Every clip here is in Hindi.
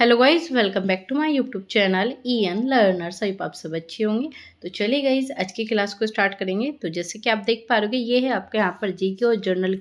Hello guys, welcome back to my YouTube channel EN learners. आई आप सब अच्छे होंगे। तो चलिए गाइज, आज की क्लास को स्टार्ट करेंगे। तो जैसे कि आप देख पा रहे ये है आपके यहाँ पर जीके और जनरल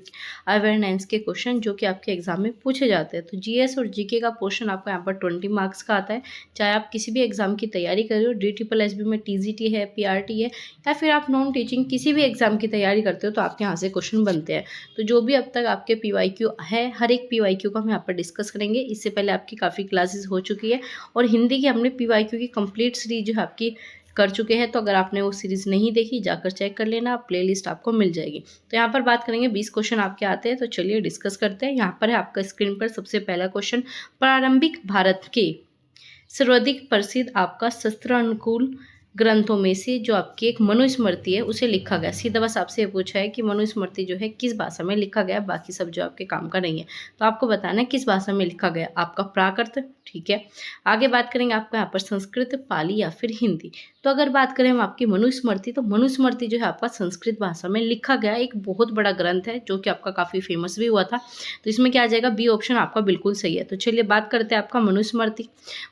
अवेयरनेस के क्वेश्चन जो कि आपके एग्जाम में पूछे जाते हैं। तो जीएस और जीके का पोर्शन आपको यहाँ पर 20 मार्क्स का आता है। चाहे आप किसी भी एग्जाम की तैयारी कर रहे हो, DSSB में TGT है, PRT है, या फिर आप नॉन टीचिंग किसी भी एग्जाम की तैयारी करते हो, तो आपके यहाँ से क्वेश्चन बनते हैं। तो जो भी अब तक आपके PYQ है, हर एक PYQ का हम यहाँ पर डिस्कस करेंगे। इससे पहले आपकी काफ़ी क्लासेस हो चुकी है और हिंदी की हमने PYQ की कंप्लीट सीरीज जो है आपकी कर चुके हैं। तो अगर आपने वो सीरीज नहीं देखी, जाकर चेक कर लेना, प्लेलिस्ट आपको मिल जाएगी। तो यहाँ पर बात करेंगे 20 क्वेश्चन आपके आते हैं। तो चलिए डिस्कस करते हैं। यहाँ पर है आपका स्क्रीन पर सबसे पहला क्वेश्चन, प्रारंभिक भारत के सर्वाधिक प्रसिद्ध आपका शस्त्र अनुकूल ग्रंथों में से जो आपकी एक मनुस्मृति है उसे लिखा गया। सीधा बस आपसे पूछा है कि मनुस्मृति जो है किस भाषा में लिखा गया, बाकी सब जो आपके काम का नहीं है। तो आपको बताना है किस भाषा में लिखा गया। आपका प्राकृत, ठीक है। आगे बात करेंगे आपका यहाँ पर संस्कृत, पाली या फिर हिंदी। तो अगर बात करें हम आपकी मनुस्मृति, तो मनुस्मृति जो है आपका संस्कृत भाषा में लिखा गया एक बहुत बड़ा ग्रंथ है जो कि आपका काफ़ी फेमस भी हुआ था। तो इसमें क्या आ जाएगा, बी ऑप्शन आपका बिल्कुल सही है। तो चलिए बात करते हैं आपका मनुस्मृति।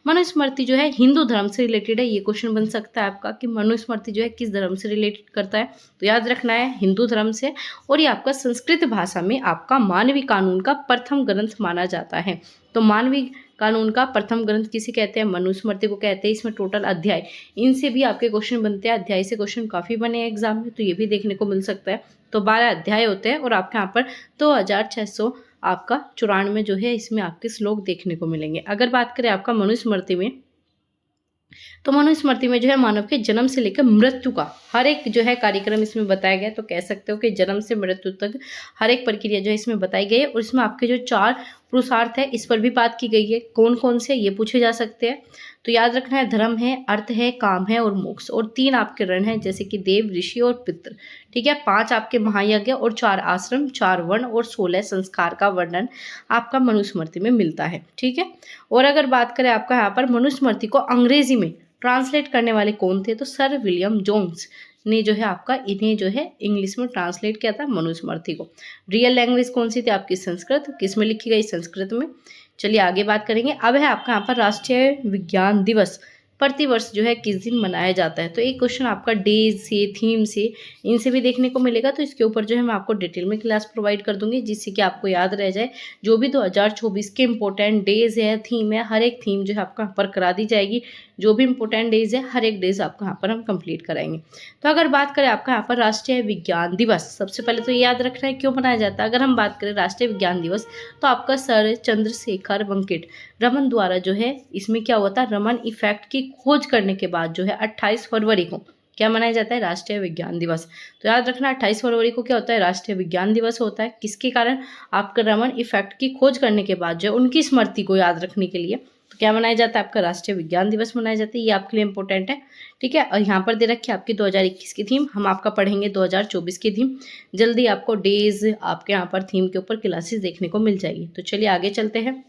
मनुस्मृति जो है हिंदू धर्म से रिलेटेड है। ये क्वेश्चन बन सकता है आपका कि मनुस्मृति जो है किस धर्म से रिलेटेड करता है। तो याद रखना है हिंदू धर्म से। और ये आपका संस्कृत भाषा में आपका मानवीय कानून का प्रथम ग्रंथ माना जाता है। तो मानवीय कानून का प्रथम ग्रंथ किसे कहते हैं, मनुस्मृति को कहते हैं। इसमें टोटल अध्याय, इनसे भी आपके क्वेश्चन बनते हैं। अध्याय से क्वेश्चन काफ़ी बने हैं एग्जाम में, तो ये भी देखने को मिल सकता है। तो 12 अध्याय होते हैं और आपके यहाँ पर 2600 आपका 94 जो है इसमें आपके श्लोक देखने को मिलेंगे। अगर बात करें आपका मनुस्मृति में, तो मनुस्मृति में जो है मानव के जन्म से लेकर मृत्यु का हर एक जो है कार्यक्रम इसमें बताया गया है। तो कह सकते हो कि जन्म से मृत्यु तक हर एक प्रक्रिया जो है इसमें बताई गई है। और इसमें आपके जो 4 पुरुषार्थ है इस पर भी बात की गई है। कौन कौन से ये पूछे जा सकते हैं। तो याद रखना है, धर्म है, अर्थ है, काम है और मोक्ष। और 3 आपके रण हैं जैसे कि देव, ऋषि और पितृ, ठीक है। 5 आपके महायज्ञ और 4 आश्रम, 4 वर्ण और 16 संस्कार का वर्णन आपका मनुस्मृति में मिलता है, ठीक है। और अगर बात करें आपका यहाँ पर मनुस्मृति को अंग्रेजी में ट्रांसलेट करने वाले कौन थे, तो सर विलियम जोन्स ने जो है आपका इन्हें जो है इंग्लिश में ट्रांसलेट किया था मनुस्मृति को। रियल लैंग्वेज कौन सी थी आपकी, संस्कृत। किस में लिखी गई, संस्कृत में। चलिए आगे बात करेंगे। अब है आपका यहाँ पर राष्ट्रीय विज्ञान दिवस प्रतिवर्ष जो है किस दिन मनाया जाता है। तो एक क्वेश्चन आपका डेज से, थीम से, इनसे भी देखने को मिलेगा। तो इसके ऊपर जो है मैं आपको डिटेल में क्लास प्रोवाइड कर दूंगी जिससे कि आपको याद रह जाए। जो भी 2024 के इंपॉर्टेंट डेज है, थीम है, हर एक थीम जो है आपका यहाँ पर करा दी जाएगी। जो भी इंपॉर्टेंट डेज है हर एक डेज आपको यहाँ पर हम कंप्लीट कराएंगे। तो अगर बात करें आपका यहाँ पर राष्ट्रीय विज्ञान दिवस, सबसे पहले तो याद रखना है क्यों मनाया जाता है। अगर हम बात करें राष्ट्रीय विज्ञान दिवस, तो आपका सर चंद्रशेखर वेंकट रमन द्वारा जो है इसमें क्या होता है, रमन इफेक्ट की खोज करने के बाद जो है 28 फरवरी को क्या मनाया जाता है, राष्ट्रीय विज्ञान दिवस। तो याद रखना 28 फरवरी को क्या होता है, राष्ट्रीय विज्ञान दिवस होता है। किसके कारण, आपका रमन इफेक्ट की खोज करने के बाद जो है उनकी स्मृति को याद रखने के लिए तो क्या मनाया जाता है, आपका राष्ट्रीय विज्ञान दिवस मनाया जाता है। ये आपके लिए इंपॉर्टेंट है, ठीक है। और यहाँ पर दे रखी है आपकी 2021 की थीम, हम आपका पढ़ेंगे 2024 की थीम। जल्दी आपको डेज आपके यहाँ पर थीम के ऊपर क्लासेस देखने को मिल जाएगी। तो चलिए आगे चलते हैं।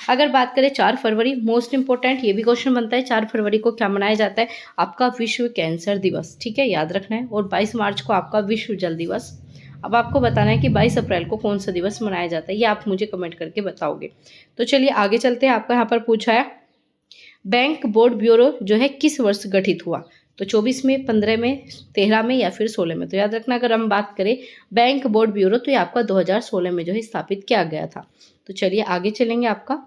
अगर बात करें 4 फरवरी, मोस्ट इंपॉर्टेंट ये भी क्वेश्चन बनता है। 4 फरवरी को क्या मनाया जाता है, आपका विश्व कैंसर दिवस, ठीक है, याद रखना है। और 22 मार्च को आपका विश्व जल दिवस। अब आपको बताना है कि 22 अप्रैल को कौन सा दिवस मनाया जाता है, ये आप मुझे कमेंट करके बताओगे। तो चलिए आगे चलते हैं। आपका यहाँ पर पूछा है बैंक बोर्ड ब्यूरो जो है किस वर्ष गठित हुआ। तो 24 में, 15 में, 13 में या फिर 16 में। तो याद रखना अगर हम बात करें बैंक बोर्ड ब्यूरो, तो ये आपका 2016 में जो है स्थापित किया गया था। तो चलिए आगे चलेंगे। आपका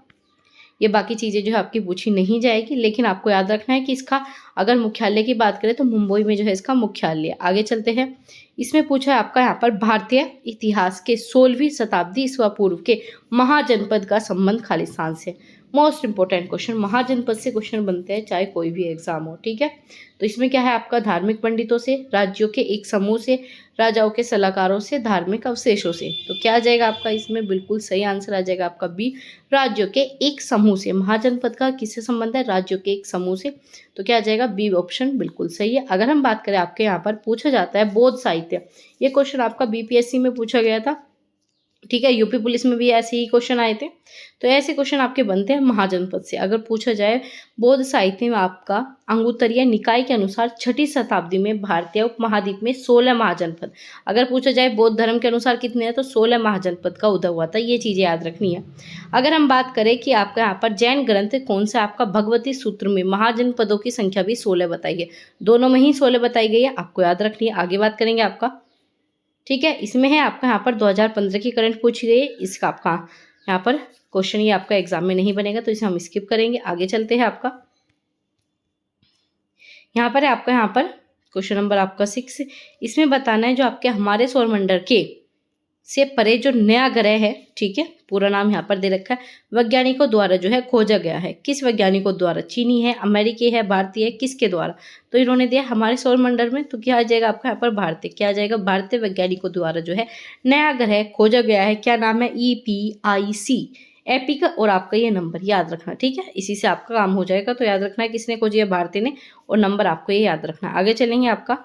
ये बाकी चीज़ें जो है आपकी पूछी नहीं जाएगी, लेकिन आपको याद रखना है कि इसका अगर मुख्यालय की बात करें तो मुंबई में जो है इसका मुख्यालय। आगे चलते हैं। इसमें पूछा है आपका यहाँ पर भारतीय इतिहास के 16वीं शताब्दी ईस्वा पूर्व के महाजनपद का संबंध खालिस्तान से। मोस्ट इंपॉर्टेंट क्वेश्चन, महाजनपद से क्वेश्चन बनते हैं चाहे कोई भी एग्जाम हो, ठीक है। तो इसमें क्या है आपका धार्मिक पंडितों से, राज्यों के एक समूह से, राजाओं के सलाहकारों से, धार्मिक अवशेषों से। तो क्या आ जाएगा आपका इसमें बिल्कुल सही आंसर आ जाएगा आपका बी, राज्यों के एक समूह से। महाजनपद का किससे संबंध है, राज्यों के एक समूह से। तो क्या आ जाएगा, बी ऑप्शन बिल्कुल सही है। अगर हम बात करें आपके यहाँ पर पूछा जाता है बौद्ध साहित्य, ये क्वेश्चन आपका BPSC में पूछा गया था। ठीक है, यूपी पुलिस में भी ऐसे ही क्वेश्चन आए थे। तो ऐसे क्वेश्चन आपके बनते हैं महाजनपद से। अगर पूछा जाए बौद्ध साहित्य में आपका अंगुत्तरीय निकाय के अनुसार छठी शताब्दी में भारतीय उपमहाद्वीप में 16 महाजनपद। अगर पूछा जाए बौद्ध धर्म के अनुसार कितने हैं, तो 16 महाजनपद का उदय हुआ था। ये चीज़ें याद रखनी है। अगर हम बात करें कि आपका यहाँ पर जैन ग्रंथ कौन सा, आपका भगवती सूत्र में महाजनपदों की संख्या भी 16 बताई है। दोनों में ही 16 बताई गई है, आपको याद रखनी है। आगे बात करेंगे आपका, ठीक है, इसमें है आपका यहाँ पर 2015 की करंट पूछी गई है। इसका आपका यहाँ पर क्वेश्चन ये आपका एग्जाम में नहीं बनेगा, तो इसे हम स्किप करेंगे। आगे चलते हैं। आपका यहाँ पर है आपका यहाँ पर क्वेश्चन नंबर आपका 6। इसमें बताना है जो आपके हमारे सौरमंडल के से परे जो नया ग्रह है, ठीक है, पूरा नाम यहाँ पर दे रखा है, वैज्ञानिकों द्वारा जो है खोजा गया है। किस वैज्ञानिकों द्वारा? चीनी है, अमेरिकी है, भारतीय है, किसके द्वारा? तो इन्होंने दिया हमारे सौरमंडल में, तो क्या आ जाएगा आपका यहाँ पर भारतीय। क्या आ जाएगा? भारतीय वैज्ञानिकों द्वारा जो है नया ग्रह खोजा गया है। क्या नाम है? EPIC, epic. और आपका ये नंबर याद रखना, ठीक है, इसी से आपका काम हो जाएगा। तो याद रखना है किसने खोजी है? भारतीय ने। और नंबर आपको ये याद रखना है। आगे चलेंगे। आपका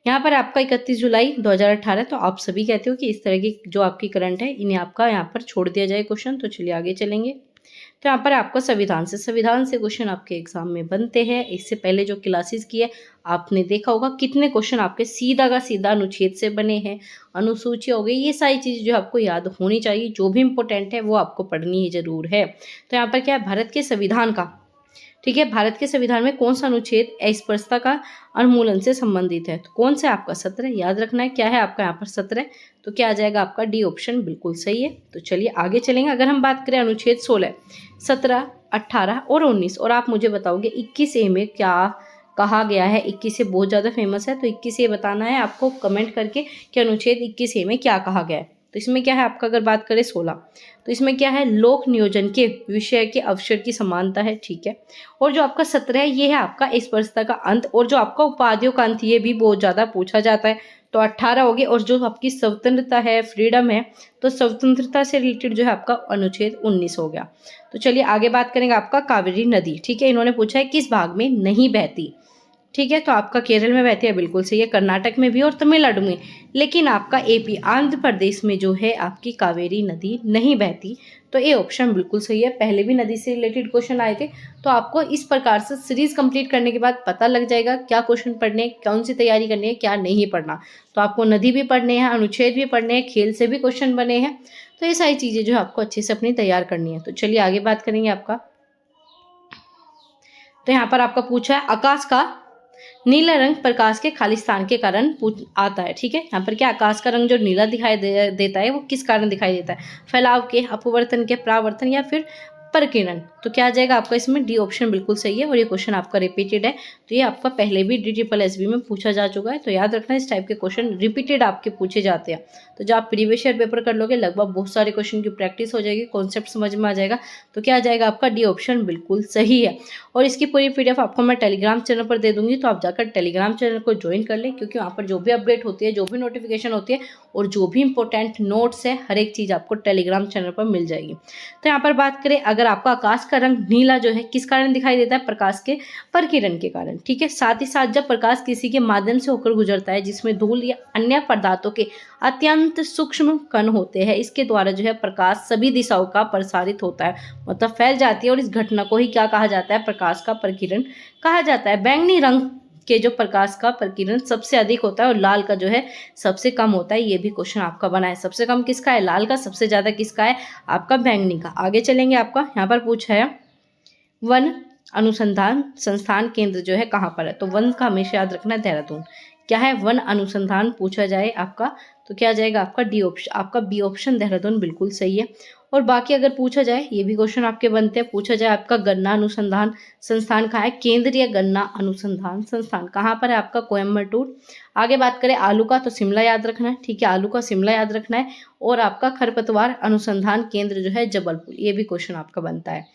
यहाँ पर आपका 31 जुलाई 2018। तो आप सभी कहते हो कि इस तरह की जो आपकी करंट है इन्हें आपका यहाँ पर छोड़ दिया जाए क्वेश्चन। तो चलिए आगे चलेंगे। तो यहाँ पर आपका संविधान से क्वेश्चन आपके एग्जाम में बनते हैं। इससे पहले जो क्लासेस की है आपने देखा होगा कितने क्वेश्चन आपके सीधा का सीधा अनुच्छेद से बने हैं, अनुसूची हो गई, ये सारी चीज़ें जो आपको याद होनी चाहिए, जो भी इंपॉर्टेंट है वो आपको पढ़नी ही जरूर है। तो यहाँ पर क्या है? भारत के संविधान का, ठीक है, भारत के संविधान में कौन सा अनुच्छेद अस्पृश्यता का उन्मूलन से संबंधित है? तो कौन सा आपका? 17। याद रखना है। क्या है आपका यहाँ पर? 17। तो क्या आ जाएगा आपका? डी ऑप्शन बिल्कुल सही है। तो चलिए आगे चलेंगे। अगर हम बात करें अनुच्छेद 16, 17, 18 और 19, और आप मुझे बताओगे 21A में क्या कहा गया है। 21A बहुत ज़्यादा फेमस है, तो 21A बताना है आपको कमेंट करके कि अनुच्छेद 21A में क्या कहा गया है। तो इसमें क्या है आपका? अगर बात करें 16, तो इसमें क्या है? लोक नियोजन के विषय के अवसर की समानता है, ठीक है। और जो आपका 17 है ये है आपका अस्पृश्यता का अंत, और जो आपका उपाधियों का अंत ये भी बहुत ज़्यादा पूछा जाता है। तो 18 हो गए। और जो आपकी स्वतंत्रता है, फ्रीडम है, तो स्वतंत्रता से रिलेटेड जो है आपका अनुच्छेद 19 हो गया। तो चलिए आगे बात करेंगे। आपका कावेरी नदी, ठीक है, इन्होंने पूछा है किस भाग में नहीं बहती, ठीक है। तो आपका केरल में बहती है, बिल्कुल सही है, कर्नाटक में भी और तमिलनाडु में। लेकिन आपका AP आंध्र प्रदेश में जो है आपकी कावेरी नदी नहीं बहती। तो ये ऑप्शन बिल्कुल सही है। पहले भी नदी से रिलेटेड क्वेश्चन आए थे। तो आपको इस प्रकार से सीरीज कंप्लीट करने के बाद पता लग जाएगा क्या क्वेश्चन पढ़ने, कौन सी तैयारी करनी है, क्या नहीं पढ़ना। तो आपको नदी भी पढ़ने हैं, अनुच्छेद भी पढ़ने हैं, खेल से भी क्वेश्चन बने हैं। तो ये सारी चीज़ें जो है आपको अच्छे से अपनी तैयार करनी है। तो चलिए आगे बात करेंगे। आपका तो यहाँ पर आपका पूछा है आकाश का नीला रंग प्रकाश के खालिस्तान के कारण आता है, ठीक है। यहाँ पर क्या आकाश का रंग जो नीला दिखाई देता है वो किस कारण दिखाई देता है? फैलाव के, अपवर्तन के, परावर्तन या फिर प्रकीर्णन। तो क्या आ जाएगा आपका इसमें? डी ऑप्शन बिल्कुल सही है। और ये क्वेश्चन आपका रिपीटेड है, तो ये आपका पहले भी DSSB में पूछा जा चुका है। तो याद रखना इस टाइप के क्वेश्चन रिपीटेड आपके पूछे जाते हैं। तो जब आप प्रीवियस ईयर पेपर कर लोगे लगभग बहुत सारे क्वेश्चन की प्रैक्टिस हो जाएगी, कॉन्सेप्ट समझ में आ जाएगा। तो क्या आ जाएगा आपका? डी ऑप्शन बिल्कुल सही है। और इसकी पूरी PDF आपको मैं टेलीग्राम चैनल पर दे दूंगी, तो आप जाकर टेलीग्राम चैनल को ज्वाइन कर लें, क्योंकि वहाँ पर जो भी अपडेट होती है, जो भी नोटिफिकेशन होती है और जो भी इंपॉर्टेंट नोट्स है, हर एक चीज़ आपको टेलीग्राम चैनल पर मिल जाएगी। तो यहाँ पर बात करें, अगर आपका आकाश का रंग नीला जो है किस कारण दिखाई देता है? प्रकाश के प्रकीर्णन के कारण, ठीक है। साथ ही साथ जब प्रकाश किसी के माध्यम से होकर गुजरता है जिसमें धूल या अन्य पदार्थों के अत्यंत सूक्ष्म कण होते हैं, इसके द्वारा जो है प्रकाश सभी दिशाओं का प्रसारित होता है, मतलब फैल जाती है। और इस घटना को ही क्या कहा जाता है? प्रकाश का प्रकीर्णन कहा जाता है। बैंगनी रंग के जो प्रकाश का प्रकीर्णन सबसे अधिक होता है और लाल का जो है सबसे कम होता है। ये भी क्वेश्चन आपका बना है। सबसे कम किसका है? लाल का। सबसे ज्यादा किसका है? आपका बैंगनी का। आगे चलेंगे। आपका यहाँ पर पूछा है वन अनुसंधान संस्थान केंद्र जो है कहाँ पर है? तो वन का हमेशा याद रखना है, देहरादून। क्या है? वन अनुसंधान पूछा जाए आपका, तो क्या आ जाएगा आपका? डी ऑप्शन, आपका बी ऑप्शन देहरादून बिल्कुल सही है। और बाकी अगर पूछा जाए, ये भी क्वेश्चन आपके बनते हैं, पूछा जाए आपका गन्ना अनुसंधान संस्थान कहाँ है? केंद्रीय गन्ना अनुसंधान संस्थान कहाँ पर है? आपका कोयम्बटूर। आगे बात करें आलू का, तो शिमला याद रखना है, ठीक है, आलू का शिमला याद रखना है। और आपका खरपतवार अनुसंधान केंद्र जो है जबलपुर, ये भी क्वेश्चन आपका बनता है।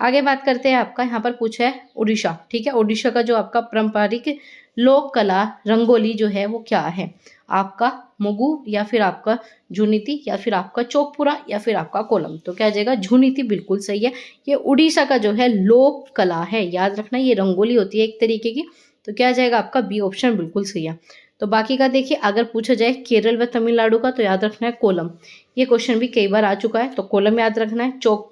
आगे बात करते हैं। आपका यहाँ पर पूछा है उड़ीसा, ठीक है, उड़ीसा का जो आपका पारंपरिक लोक कला रंगोली जो है वो क्या है? आपका मुगु, या फिर आपका झुनीति, या फिर आपका चौकपुरा, या फिर आपका कोलम। तो क्या आ जाएगा? झुनीति बिल्कुल सही है। ये उड़ीसा का जो है लोक कला है, याद रखना, ये रंगोली होती है एक तरीके की। तो क्या आ जाएगा आपका? बी ऑप्शन बिल्कुल सही है। तो बाकी का देखिए, अगर पूछा जाए केरल व तमिलनाडु का तो याद रखना है कोलम। ये क्वेश्चन भी कई बार आ चुका है, तो कोलम याद रखना है। चौक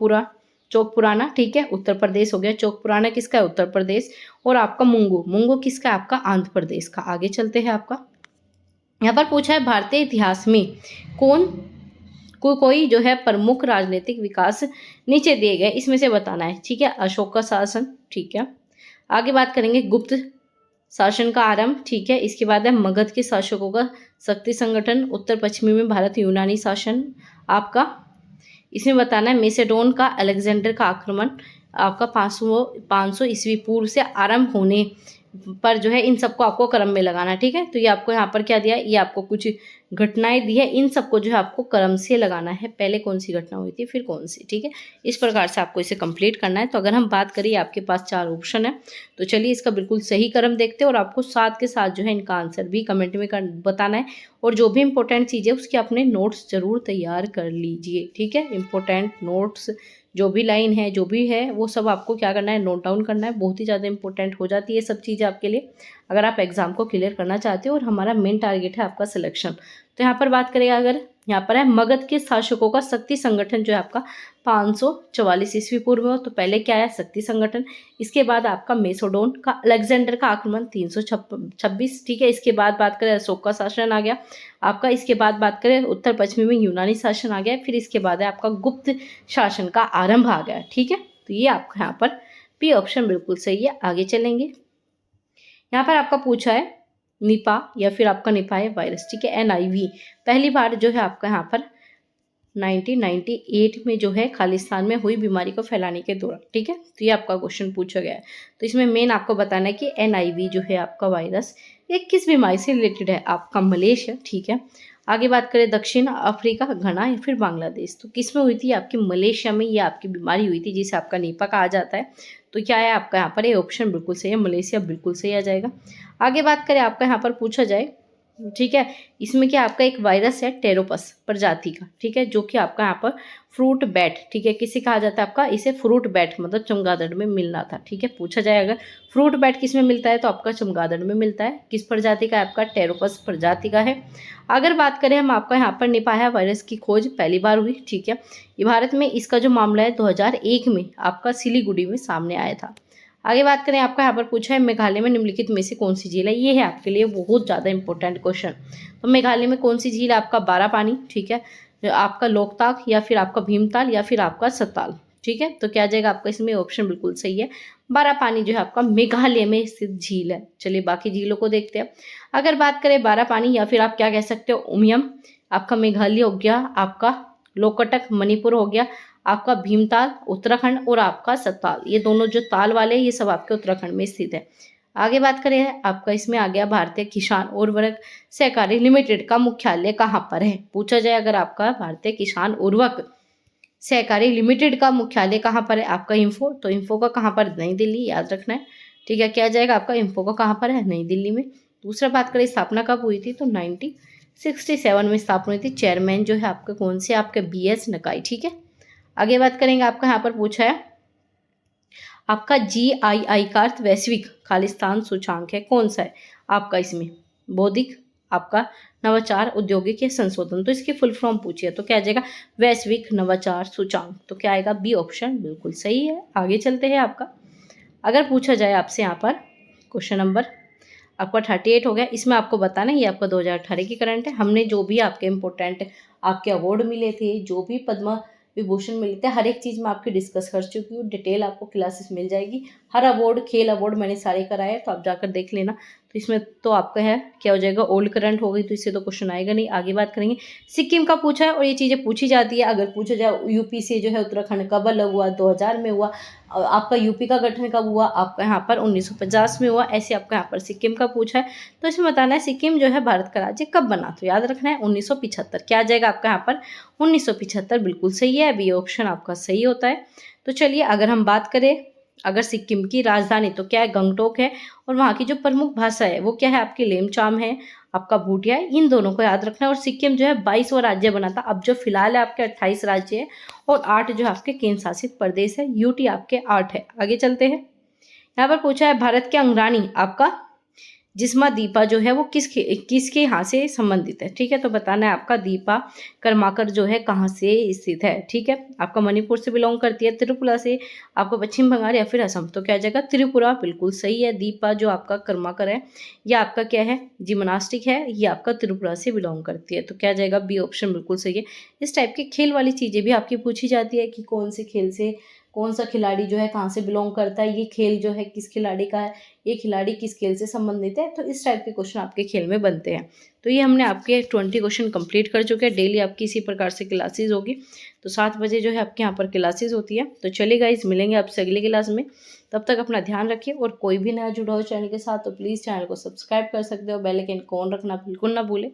पुराना, ठीक है, उत्तर प्रदेश हो गया। चौक पुराना किसका है? उत्तर प्रदेश। और आपका मुंगू किसका है? आपका आंध्र प्रदेश का। आगे चलते हैं आपका, यहाँ पर पूछा है भारतीय इतिहास में कौन कोई जो है प्रमुख राजनीतिक विकास नीचे दिए गए इसमें से बताना है, ठीक है। अशोक का शासन, ठीक है। आगे बात करेंगे गुप्त शासन का आरंभ, ठीक है। इसके बाद है मगध के शासकों का शक्ति संगठन, उत्तर पश्चिमी में भारत यूनानी शासन आपका। इसमें बताना है मेसेडोन का अलेक्जेंडर का आक्रमण आपका 500 ईस्वी पूर्व से आरंभ होने पर जो है इन सबको आपको क्रम में लगाना है, ठीक है। तो ये आपको यहाँ पर क्या दिया है? ये आपको कुछ घटनाएं दी है, इन सबको जो है आपको क्रम से लगाना है। पहले कौन सी घटना हुई थी, फिर कौन सी, ठीक है। इस प्रकार से आपको इसे कंप्लीट करना है। तो अगर हम बात करें, आपके पास 4 ऑप्शन है, तो चलिए इसका बिल्कुल सही क्रम देखते हैं और आपको साथ के साथ जो है इनका आंसर भी कमेंट में बताना है। और जो भी इंपॉर्टेंट चीज़ है उसके अपने नोट्स जरूर तैयार कर लीजिए, ठीक है। इंपॉर्टेंट नोट्स जो भी लाइन है, जो भी है, वो सब आपको क्या करना है? नोट डाउन करना है। बहुत ही ज़्यादा इंपॉर्टेंट हो जाती है सब चीज़ें आपके लिए, अगर आप एग्जाम को क्लियर करना चाहते हो। और हमारा मेन टारगेट है आपका सिलेक्शन। तो यहाँ पर बात करेगा, अगर यहाँ पर है मगध के शासकों का शक्ति संगठन जो है आपका 544 ईस्वी पूर्व में हो, तो पहले क्या है? शक्ति संगठन। इसके बाद आपका मेसोडोन का अलेक्जेंडर का आक्रमण 326, ठीक है। इसके बाद बात करें अशोक का शासन आ गया आपका। इसके बाद बात करें उत्तर पश्चिमी में यूनानी शासन आ गया। फिर इसके बाद है आपका गुप्त शासन का आरंभ आ गया, ठीक है। तो ये आपका यहाँ पर बी ऑप्शन बिल्कुल सही है। आगे चलेंगे, यहाँ पर आपका पूछा है निपा या फिर आपका निपाह वायरस, ठीक है, NIV पहली बार जो है आपका यहाँ पर 1998 में जो है खालिस्तान में हुई बीमारी को फैलाने के दौरान, ठीक है। तो ये आपका क्वेश्चन पूछा गया है। तो इसमें मेन आपको बताना है कि NIV जो है आपका वायरस ये किस बीमारी से रिलेटेड है? आपका मलेशिया, ठीक है। आगे बात करें दक्षिण अफ्रीका, घना या फिर बांग्लादेश, तो किस में हुई थी? आपकी मलेशिया में ये आपकी बीमारी हुई थी, जिसे आपका निपा कहा जाता है। तो क्या है आपका यहाँ पर? ये ऑप्शन बिल्कुल सही है, मलेशिया बिल्कुल सही आ जाएगा। आगे बात करें, आपका यहाँ पर पूछा जाए, ठीक है, इसमें क्या आपका एक वायरस है टेरोपस प्रजाति का, ठीक है, जो कि आपका यहाँ पर फ्रूट बैट, ठीक है, किसे कहा जाता है? आपका इसे फ्रूट बैट मतलब चमगादड़ में मिलना था, ठीक है। पूछा जाए अगर फ्रूट बैट किस में मिलता है, तो आपका चमगादड़ में मिलता है। किस प्रजाति का है? आपका टेरोपस प्रजाति का है। अगर बात करें हम, आपका यहाँ पर निपाह वायरस की खोज पहली बार हुई, ठीक है। ये भारत में इसका जो मामला है 2001 में आपका सिलीगुड़ी में सामने आया था। आगे बात करें, आपका यहाँ पर पूछा है मेघालय में निम्नलिखित में से कौन सी झील है? ये है आपके लिए बहुत ज़्यादा इंपॉर्टेंट क्वेश्चन। तो मेघालय में कौन सी झील है? आपका बारापानी, ठीक है, आपका लोकताक या फिर आपका भीमताल या फिर आपका सताल, ठीक है। तो क्या आ जाएगा आपका इसमें? ऑप्शन बिल्कुल सही है, बारापानी जो है आपका मेघालय में स्थित झील है। चलिए बाकी झीलों को देखते हैं। अगर बात करें बारापानी या फिर आप क्या कह सकते हो उमियम, आपका मेघालय हो गया, आपका लोकटक मणिपुर हो गया, आपका भीमताल उत्तराखंड और आपका सतताल, ये दोनों जो ताल वाले ये सब आपके उत्तराखंड में स्थित है। आगे बात करें, आपका इसमें आ गया भारतीय किसान उर्वरक सहकारी लिमिटेड का मुख्यालय कहाँ पर है? पूछा जाए अगर आपका भारतीय किसान उर्वरक सहकारी लिमिटेड का मुख्यालय कहाँ पर है? आपका इंफो, तो इंफो का कहाँ पर? नई दिल्ली, याद रखना है, ठीक है। क्या जाएगा आपका? इंफो का कहाँ पर है? नई दिल्ली में। दूसरा बात करें स्थापना कब हुई थी, तो 1967 में स्थापना हुई थी। चेयरमैन जो है आपके कौन से? आपके BS नकाई, ठीक है। आगे बात करेंगे, आपका यहाँ पर पूछा है आपका GII का अर्थ वैश्विक खालिस्तान सूचांक है, कौन सा है? आपका इसमें बौद्धिक, आपका नवाचार, औद्योगिक या संशोधन, तो इसकी फुल फॉर्म पूछिए तो क्या आ जाएगा? वैश्विक नवाचार सूचांक। तो क्या आएगा? बी ऑप्शन बिल्कुल सही है। आगे चलते हैं, आपका अगर पूछा जाए आपसे यहाँ पर क्वेश्चन नंबर आपका 38 हो गया, इसमें आपको बताना है ये आपका 2018 की करंट है। हमने जो भी आपके इंपॉर्टेंट आपके अवार्ड मिले थे, जो भी पद्मा विभूषण मिलते हैं, हर एक चीज़ मैं आपकी डिस्कस कर चुकी हूँ, डिटेल आपको क्लासेस मिल जाएगी। हर अवार्ड, खेल अवार्ड मैंने सारे कराए, तो आप जाकर देख लेना। तो इसमें तो आपका है क्या हो जाएगा? ओल्ड करंट हो गई, तो इससे तो क्वेश्चन आएगा नहीं। आगे बात करेंगे, सिक्किम का पूछा है और ये चीज़ें पूछी जाती है। अगर पूछा जाए UP से जो है उत्तराखंड कब अलग हुआ? 2000 में हुआ। आपका UP का गठन कब हुआ? आपका यहाँ पर 1950 में हुआ। ऐसे आपका यहाँ पर सिक्किम का पूछा है, तो इसमें बताना है सिक्किम जो है भारत का राज्य कब बना, तो याद रखना है 1975। क्या आ जाएगा आपका यहाँ पर? 1975 बिल्कुल सही है, बी ऑप्शन आपका सही होता है। तो चलिए अगर हम बात करें अगर सिक्किम की राजधानी तो क्या है? गंगटोक है, और वहाँ की जो प्रमुख भाषा है वो क्या है? आपकी लेमचाम है, आपका भूटिया है। इन दोनों को याद रखना है। और सिक्किम जो है 22वां राज्य बना था, अब जो फिलहाल है आपके 28 राज्य है और 8 जो आपके केंद्र शासित प्रदेश है। UT आपके 8 है। आगे चलते हैं, यहाँ पर पूछा है भारत के अंग्राणी आपका जिस्मा दीपा जो है वो किसके यहाँ से संबंधित है। ठीक है, तो बताना है आपका दीपा कर्माकर जो है कहाँ से स्थित है। ठीक है, आपका मणिपुर से बिलोंग करती है, त्रिपुरा से, आपका पश्चिम बंगाल या फिर असम। तो क्या आ जाएगा, त्रिपुरा बिल्कुल सही है। दीपा जो आपका कर्माकर है ये आपका क्या है, जिम्नास्टिक है, ये आपका त्रिपुरा से बिलोंग करती है। तो क्या आ जाएगा, बी ऑप्शन बिल्कुल सही है। इस टाइप के खेल वाली चीज़ें भी आपकी पूछी जाती है कि कौन से खेल से कौन सा खिलाड़ी जो है कहाँ से बिलोंग करता है, ये खेल जो है किस खिलाड़ी का है, ये खिलाड़ी किस खेल से संबंधित है। तो इस टाइप के क्वेश्चन आपके खेल में बनते हैं। तो ये हमने आपके 20 क्वेश्चन कंप्लीट कर चुके हैं। डेली आपकी इसी प्रकार से क्लासेज होगी। तो 7 बजे जो है आपके यहाँ पर क्लासेज होती है। तो चलिए गाइस, मिलेंगे आपसे अगली क्लास में। तब तक अपना ध्यान रखिए, और कोई भी नया जुड़ा हो चैनल के साथ तो प्लीज़ चैनल को सब्सक्राइब कर सकते हो। बेल आइकन को ऑन रखना बिल्कुल ना भूलें।